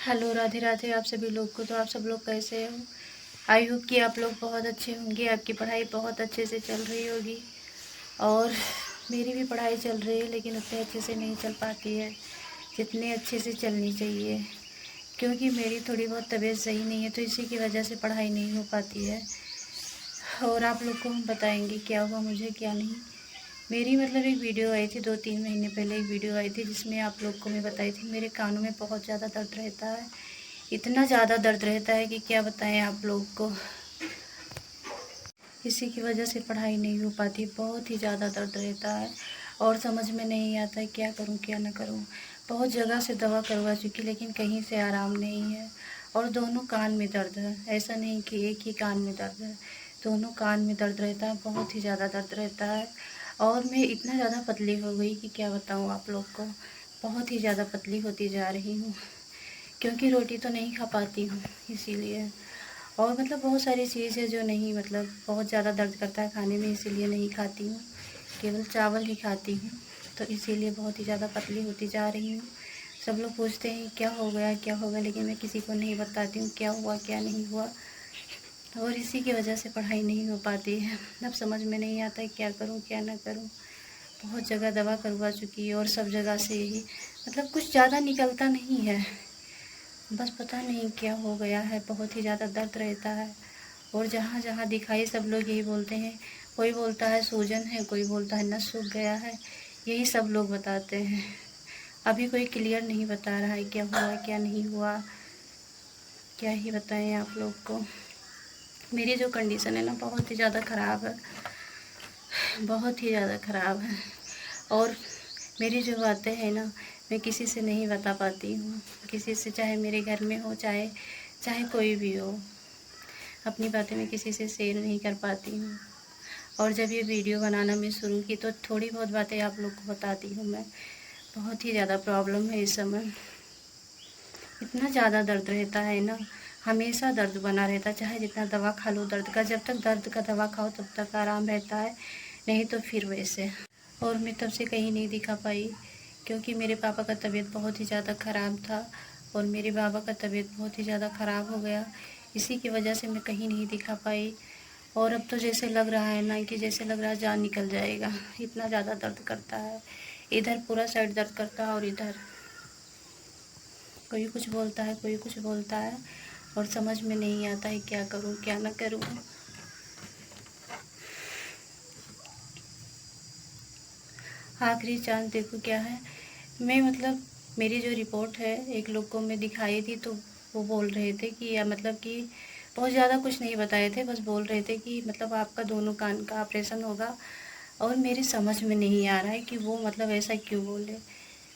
Hello, Radhe Radhe आप सभी लोग को। तो आप सब लोग कैसे हो? आई होप कि आप लोग बहुत अच्छे होंगे, आपकी पढ़ाई बहुत अच्छे से चल रही होगी। और मेरी भी पढ़ाई चल रही है, लेकिन उतने अच्छे से नहीं चल पाती है जितने अच्छे से चलनी चाहिए। क्योंकि मेरी थोड़ी बहुत तबीयत सही नहीं है, तो इसी की वजह से पढ़ाई नहीं हो पाती है। और आप लोग को हम बताएंगे क्या हुआ मुझे, क्या नहीं। मेरी मतलब एक वीडियो आई थी 2-3 महीने पहले, एक वीडियो आई थी जिसमें आप लोग को मैं बताई थी मेरे कानों में बहुत ज़्यादा दर्द रहता है। इतना ज़्यादा दर्द रहता है कि क्या बताएं आप लोग को। इसी की वजह से पढ़ाई नहीं हो पाती, बहुत ही ज़्यादा दर्द रहता है। और समझ में नहीं आता है क्या करूं क्या ना करूं। बहुत जगह से दवा करवा चुकी, लेकिन कहीं से आराम नहीं है। और दोनों कान में दर्द है, ऐसा नहीं कि एक ही कान में दर्द है, दोनों कान में दर्द रहता है, बहुत ही ज़्यादा दर्द रहता है। और मैं इतना ज़्यादा पतली हो गई कि क्या बताऊँ आप लोग को। बहुत ही ज़्यादा पतली होती जा रही हूँ, क्योंकि रोटी तो नहीं खा पाती हूँ इसीलिए। और मतलब बहुत सारी चीज़ है जो नहीं, मतलब बहुत ज़्यादा दर्द करता है खाने में, इसीलिए नहीं खाती हूँ, केवल चावल ही खाती हूँ। तो इसीलिए बहुत ही ज़्यादा पतली होती जा रही हूँ। सब लोग पूछते हैं क्या हो गया क्या हो गया, लेकिन मैं किसी को नहीं बताती हूँ क्या हुआ क्या नहीं हुआ। और इसी की वजह से पढ़ाई नहीं हो पाती है। अब समझ में नहीं आता है क्या करूँ क्या ना करूँ। बहुत जगह दवा करवा चुकी है और सब जगह से यही, मतलब कुछ ज़्यादा निकलता नहीं है। बस पता नहीं क्या हो गया है, बहुत ही ज़्यादा दर्द रहता है। और जहाँ जहाँ दिखाई सब लोग यही बोलते हैं, कोई बोलता है सूजन है, कोई बोलता है नस सूख गया है, यही सब लोग बताते हैं। अभी कोई क्लियर नहीं बता रहा है क्या हुआ क्या नहीं हुआ। क्या ही बताएं आप लोग को। मेरी जो कंडीशन है ना, बहुत ही ज़्यादा ख़राब है, बहुत ही ज़्यादा ख़राब है। और मेरी जो बातें हैं ना, मैं किसी से नहीं बता पाती हूँ, किसी से, चाहे मेरे घर में हो, चाहे चाहे कोई भी हो। अपनी बातें मैं किसी से शेयर नहीं कर पाती हूँ। और जब ये वीडियो बनाना मैं शुरू की तो थोड़ी बहुत बातें आप लोग को बताती हूँ मैं। बहुत ही ज़्यादा प्रॉब्लम है इस समय, इतना ज़्यादा दर्द रहता है ना, हमेशा दर्द बना रहता है, चाहे जितना दवा खा लो दर्द का, जब तक दर्द का दवा खाओ तब तक आराम रहता है, नहीं तो फिर वैसे। और मैं तब से कहीं नहीं दिखा पाई, क्योंकि मेरे पापा का तबीयत बहुत ही ज़्यादा ख़राब था और मेरे बाबा का तबीयत बहुत ही ज़्यादा ख़राब हो गया। इसी की वजह से मैं कहीं नहीं दिखा पाई। और अब तो जैसे लग रहा है ना, कि जैसे लग रहा है जान निकल जाएगा, इतना ज़्यादा दर्द करता है। इधर पूरा साइड दर्द करता है और इधर कोई कुछ बोलता है कोई कुछ बोलता है, और समझ में नहीं आता है क्या करूं क्या ना करूं। आखिरी चांस देखो क्या है। मैं मतलब मेरी जो रिपोर्ट है एक लोग को मैं दिखाई थी, तो वो बोल रहे थे कि, या मतलब कि बहुत ज़्यादा कुछ नहीं बताए थे, बस बोल रहे थे कि मतलब आपका दोनों कान का ऑपरेशन होगा। और मेरी समझ में नहीं आ रहा है कि वो मतलब ऐसा क्यों बोले।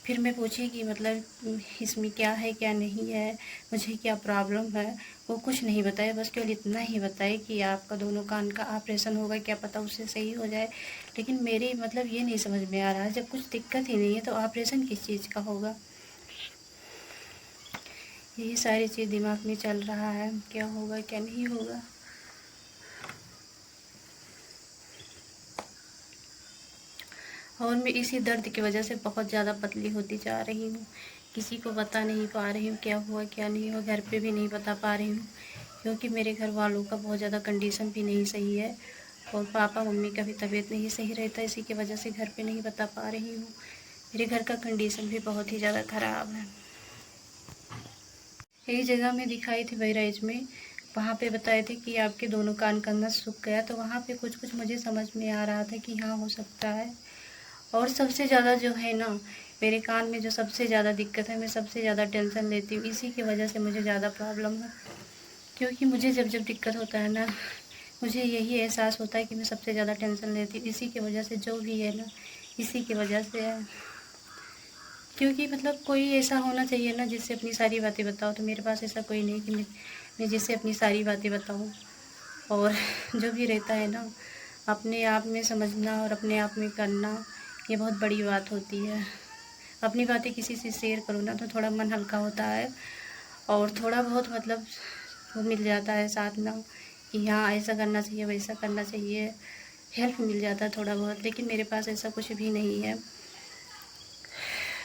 फिर मैं पूछी कि मतलब इसमें क्या है क्या नहीं है, मुझे क्या प्रॉब्लम है। वो कुछ नहीं बताया, बस केवल इतना ही बताए कि आपका दोनों कान का ऑपरेशन होगा, क्या पता उससे सही हो जाए। लेकिन मेरी मतलब ये नहीं समझ में आ रहा है, जब कुछ दिक्कत ही नहीं है तो ऑपरेशन किस चीज़ का होगा। यही सारी चीज़ दिमाग में चल रहा है, क्या होगा क्या नहीं होगा। और मैं इसी दर्द की वजह से बहुत ज़्यादा पतली होती जा रही हूँ। किसी को बता नहीं पा रही हूँ क्या हुआ क्या नहीं हुआ, घर पे भी नहीं बता पा रही हूँ, क्योंकि मेरे घर वालों का बहुत ज़्यादा कंडीशन भी नहीं सही है। और पापा मम्मी का भी तबीयत नहीं सही रहता, इसी की वजह से घर पे नहीं बता पा रही हूँ। मेरे घर का कंडीशन भी बहुत ही ज़्यादा ख़राब है। एक जगह में दिखाई थी बहराइच में, वहाँ पे बताए थे कि आपके दोनों कान का नस सूख गया, तो वहाँ पे कुछ कुछ मुझे समझ में आ रहा था कि हाँ हो सकता है। और सबसे ज़्यादा जो है ना, मेरे कान में जो सबसे ज़्यादा दिक्कत है, मैं सबसे ज़्यादा टेंशन लेती हूँ, इसी की वजह से मुझे ज़्यादा प्रॉब्लम है। क्योंकि मुझे जब जब दिक्कत होता है ना, मुझे यही एहसास होता है कि मैं सबसे ज़्यादा टेंशन लेती हूँ, इसी की वजह से जो भी है ना, इसी की वजह से है। क्योंकि मतलब कोई ऐसा होना चाहिए ना जिससे अपनी सारी बातें बताओ, तो मेरे पास ऐसा कोई नहीं कि मैं जिससे अपनी सारी बातें बताऊँ। और जो भी रहता है ना, अपने आप में समझना और अपने आप में करना, ये बहुत बड़ी बात होती है। अपनी बातें किसी से शेयर करो ना तो थोड़ा मन हल्का होता है, और थोड़ा बहुत मतलब वो मिल जाता है साथ ना, कि हाँ ऐसा करना चाहिए वैसा करना चाहिए, हेल्प मिल जाता है थोड़ा बहुत। लेकिन मेरे पास ऐसा कुछ भी नहीं है,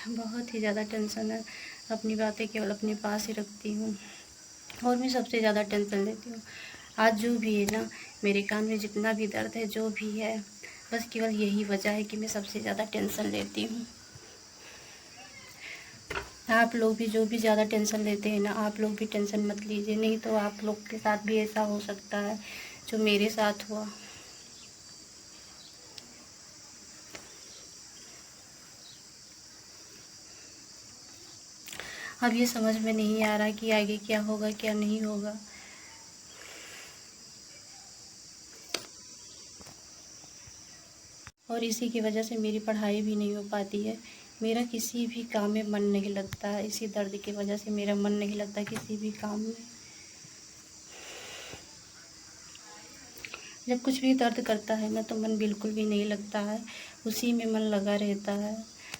बहुत ही ज़्यादा टेंशन है। अपनी बातें केवल अपने पास ही रखती हूँ और मैं सबसे ज़्यादा टेंशन लेती हूँ। आज जो भी है ना, मेरे कान में जितना भी दर्द है, जो भी है, बस केवल यही वजह है कि मैं सबसे ज़्यादा टेंशन लेती हूँ। आप लोग भी जो भी ज़्यादा टेंशन लेते हैं ना, आप लोग भी टेंशन मत लीजिए, नहीं तो आप लोग के साथ भी ऐसा हो सकता है जो मेरे साथ हुआ। अब ये समझ में नहीं आ रहा कि आगे क्या होगा क्या नहीं होगा। और इसी की वजह से मेरी पढ़ाई भी नहीं हो पाती है, मेरा किसी भी काम में मन नहीं लगता है। इसी दर्द की वजह से मेरा मन नहीं लगता किसी भी काम में। जब कुछ भी दर्द करता है ना तो मन बिल्कुल भी नहीं लगता है, उसी में मन लगा रहता है।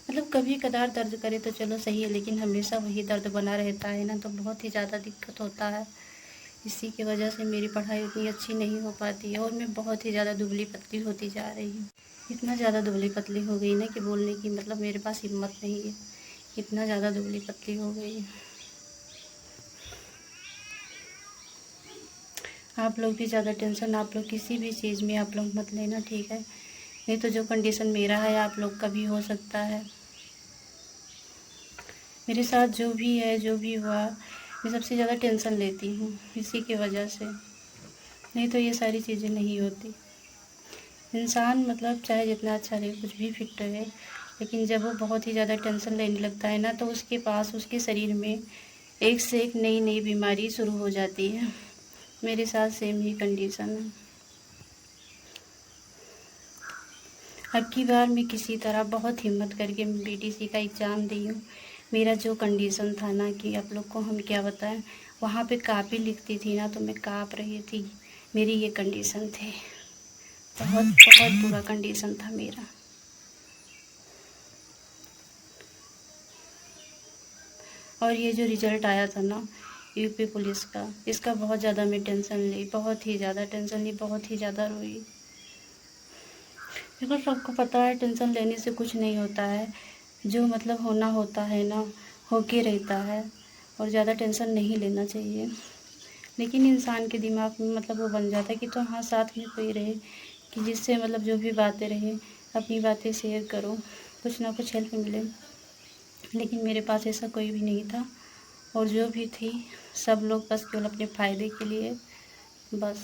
मतलब कभी कदार दर्द करे तो चलो सही है, लेकिन हमेशा वही दर्द बना रहता है ना, तो बहुत ही ज़्यादा दिक्कत होता है। इसी की वजह से मेरी पढ़ाई उतनी अच्छी नहीं हो पाती है और मैं बहुत ही ज़्यादा दुबली पतली होती जा रही हूँ। इतना ज़्यादा दुबली पतली हो गई ना कि बोलने की मतलब मेरे पास हिम्मत नहीं है, इतना ज़्यादा दुबली पतली हो गई। आप लोग भी ज़्यादा टेंशन आप लोग किसी भी चीज़ में आप लोग मत लेना, ठीक है? नहीं तो जो कंडीशन मेरा है आप लोग का भी हो सकता है। मेरे साथ जो भी है, जो भी हुआ, मैं सबसे ज़्यादा टेंशन लेती हूँ इसी की वजह से, नहीं तो ये सारी चीज़ें नहीं होती। इंसान मतलब चाहे जितना अच्छा रहे, कुछ भी फिट रहे, लेकिन जब वो बहुत ही ज़्यादा टेंशन लेने लगता है ना, तो उसके पास उसके शरीर में एक से एक नई नई बीमारी शुरू हो जाती है। मेरे साथ सेम ही कंडीशन है। अब की बार मैं किसी तरह बहुत हिम्मत करके बीटीसी का एग्ज़ाम दी हूँ। मेरा जो कंडीशन था ना कि आप लोग को हम क्या बताएं, वहाँ पे कापी लिखती थी ना तो मैं काँप रही थी। मेरी ये कंडीशन थी, बहुत बहुत बुरा कंडीशन था मेरा। और ये जो रिज़ल्ट आया था ना यूपी पुलिस का, इसका बहुत ज़्यादा मैं टेंशन ली, बहुत ही ज़्यादा टेंशन ली, बहुत ही ज़्यादा रोई। देखो सबको पता है टेंशन लेने से कुछ नहीं होता है, जो मतलब होना होता है ना होके रहता है, और ज़्यादा टेंशन नहीं लेना चाहिए। लेकिन इंसान के दिमाग में मतलब वो बन जाता है कि तो हाँ साथ में कोई रहे, कि जिससे मतलब जो भी बातें रहे अपनी बातें शेयर करो, कुछ ना कुछ हेल्प मिले। लेकिन मेरे पास ऐसा कोई भी नहीं था, और जो भी थी सब लोग बस केवल अपने फ़ायदे के लिए बस।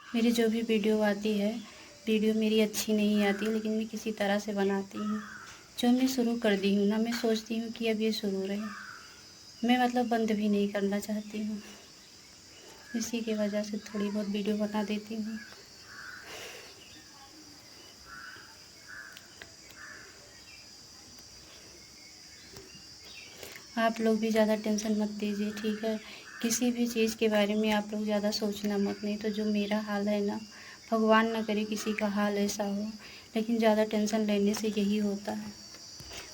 मेरी जो भी वीडियो आती है, वीडियो मेरी अच्छी नहीं आती, लेकिन मैं किसी तरह से बनाती हूँ। जो मैं शुरू कर दी हूँ ना, मैं सोचती हूँ कि अब ये शुरू रहे, मैं मतलब बंद भी नहीं करना चाहती हूँ। इसी की वजह से थोड़ी बहुत वीडियो बना देती हूँ। आप लोग भी ज़्यादा टेंशन मत लीजिए, ठीक है? किसी भी चीज़ के बारे में आप लोग ज़्यादा सोचना मत, नहीं तो जो मेरा हाल है ना, भगवान ना करे किसी का हाल ऐसा हो, लेकिन ज़्यादा टेंशन लेने से यही होता है।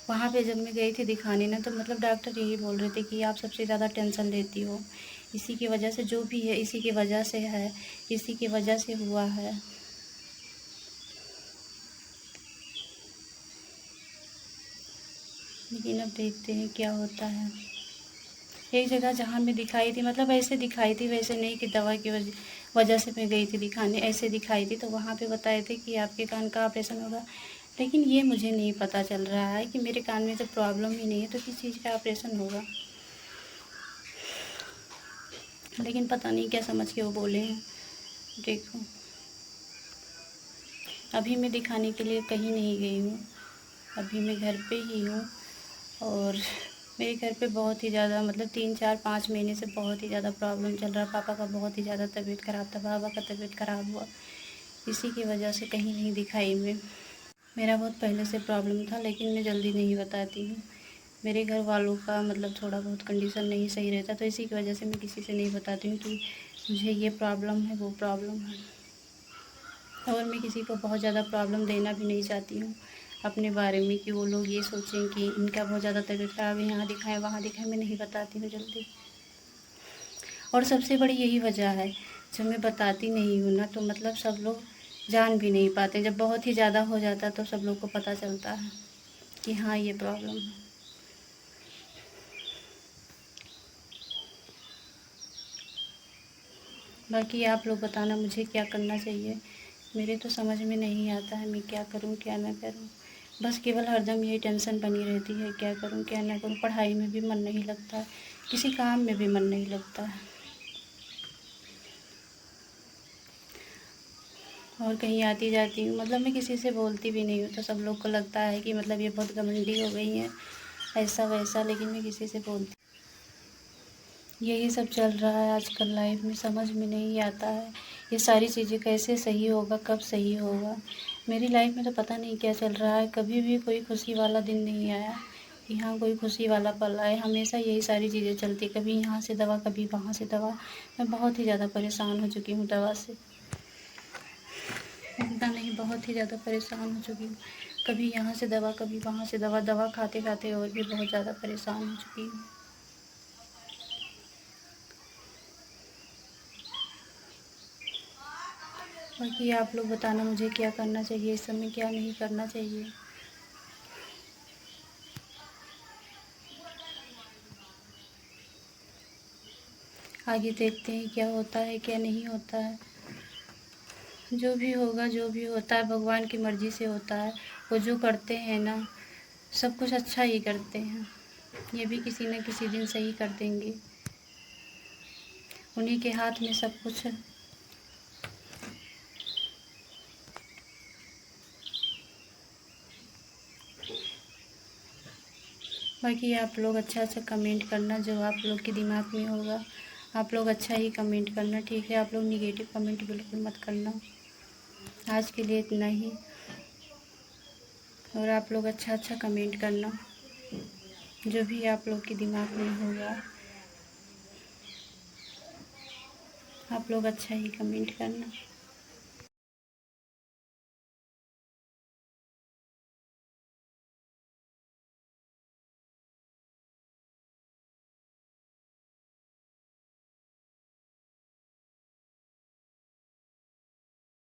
वहाँ पे जब मैं गई थी दिखाने ना, तो मतलब डॉक्टर यही बोल रहे थे कि आप सबसे ज़्यादा टेंशन लेती हो, इसी की वजह से जो भी है इसी की वजह से है, इसी की वजह से हुआ है। लेकिन अब देखते हैं क्या होता है। एक जगह जहाँ मैं दिखाई थी, मतलब ऐसे दिखाई थी, वैसे नहीं कि दवा की वजह से मैं गई थी दिखाने, ऐसे दिखाई थी, तो वहाँ पे बताए थे कि आपके कान का ऑपरेशन होगा। लेकिन ये मुझे नहीं पता चल रहा है कि मेरे कान में तो प्रॉब्लम ही नहीं है, तो किस चीज़ का ऑपरेशन होगा। लेकिन पता नहीं क्या समझ के वो बोले हैं। देखो अभी मैं दिखाने के लिए कहीं नहीं गई हूँ, अभी मैं घर पे ही हूँ। और मेरे घर पे बहुत ही ज़्यादा मतलब 3 4 5 महीने से बहुत ही ज़्यादा प्रॉब्लम चल रहा है। पापा का बहुत ही ज़्यादा तबीयत ख़राब था, बाबा का तबीयत ख़राब हुआ, इसी की वजह से कहीं नहीं दिखाई मैं। मेरा बहुत पहले से प्रॉब्लम था, लेकिन मैं जल्दी नहीं बताती हूँ। मेरे घर वालों का मतलब थोड़ा बहुत कंडीशन नहीं सही रहता, तो इसी की वजह से मैं किसी से नहीं बताती हूँ कि मुझे ये प्रॉब्लम है, वो प्रॉब्लम है। और मैं किसी को बहुत ज़्यादा प्रॉब्लम देना भी नहीं चाहती हूँ अपने बारे में, कि वो लोग ये सोचें कि इनका बहुत ज़्यादा तबीयत ख़राब है, यहाँ दिखाएं वहाँ दिखाएं। मैं नहीं बताती हूँ जल्दी, और सबसे बड़ी यही वजह है, जब मैं बताती नहीं हूँ ना तो मतलब सब लोग जान भी नहीं पाते। जब बहुत ही ज़्यादा हो जाता है तो सब लोग को पता चलता है कि हाँ ये प्रॉब्लम है। बाकी आप लोग बताना मुझे क्या करना चाहिए। मेरे तो समझ में नहीं आता है मैं क्या करूं क्या ना करूं। बस केवल हरदम ये टेंशन बनी रहती है, क्या करूं क्या ना करूं। पढ़ाई में भी मन नहीं लगता, किसी काम में भी मन नहीं लगता है। और कहीं आती जाती हूँ, मतलब मैं किसी से बोलती भी नहीं हूँ, तो सब लोग को लगता है कि मतलब ये बहुत घमंडी हो गई है, ऐसा वैसा। लेकिन मैं किसी से बोलती, यही सब चल रहा है आजकल लाइफ में। समझ में नहीं आता है ये सारी चीज़ें कैसे सही होगा, कब सही होगा। मेरी लाइफ में तो पता नहीं क्या चल रहा है। कभी भी कोई खुशी वाला दिन नहीं आया कि हाँ कोई खुशी वाला पल आए। हमेशा यही सारी चीज़ें चलती, कभी यहाँ से दवा कभी वहाँ से दवा। मैं बहुत ही ज़्यादा परेशान हो चुकी हूँ दवा से, इतना नहीं बहुत ही ज़्यादा परेशान हो चुकी हूँ। कभी यहाँ से दवा कभी वहाँ से दवा, दवा खाते खाते और भी बहुत ज़्यादा परेशान हो चुकी हूँ। बाकी आप लोग बताना मुझे क्या करना चाहिए, इस समय क्या नहीं करना चाहिए। आगे देखते हैं क्या होता है क्या नहीं होता है। जो भी होगा जो भी होता है भगवान की मर्ज़ी से होता है। वो जो करते हैं ना सब कुछ अच्छा ही करते हैं। ये भी किसी न किसी दिन सही कर देंगे, उन्हीं के हाथ में सब कुछ है। बाकी आप लोग अच्छा अच्छा कमेंट करना, जो आप लोग के दिमाग में होगा आप लोग अच्छा ही कमेंट करना, ठीक है। आप लोग निगेटिव कमेंट बिल्कुल मत करना। आज के लिए इतना ही। और आप लोग अच्छा अच्छा कमेंट करना, जो भी आप लोग के दिमाग में होगा आप लोग अच्छा ही कमेंट करना।